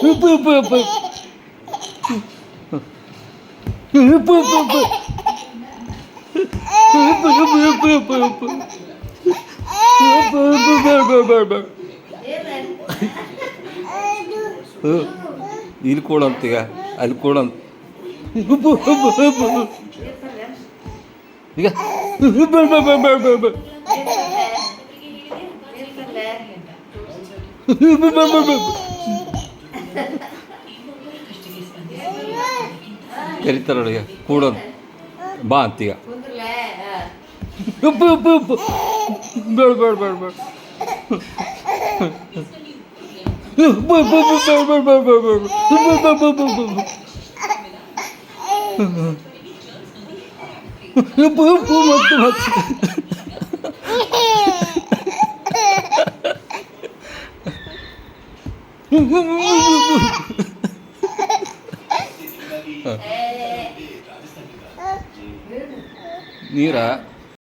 ಉಪ್ಪು ಉಪ್ಪು ಉಪ್ಪು ಉಪ್ಪು ಉಪ್ಪು ಉಪ್ಪು ಉಪ್ಪು ಉಪ್ಪು ಉಪ್ಪು ಇಲ್ಲಿ ಕೊಡಂತೀಗ ಅಲ್ಲಿ ಕೊಡಂತ ಉಪ್ಪು ಉಪ್ಪು ಉಪ್ಪು ಈಗ ಕರಿತಾರೊಳಗೆ ಕೂಡೋದು ಬಾ ಅಂತೀಗ ಉಪ್ಪು ಉಪ್ಪು ಉಪ್ಪು ಬೇಡ ಬೇಡ ಬೇಡ ಬೇಡ ಉಪ್ಪು ಉಪ್ಪು ಉಪ್ಪು ಬೇಡ ಬೇಡ ಬೇಡ ಬೇಡ ಉಪ್ಪು ಉಪ್ಪು ಉಪ್ಪು ಉಪ್ಪು ಉಪ್ಪು ಉಪ್ಪು ಮತ್ತು ಮತ್ತು ನೀರಾ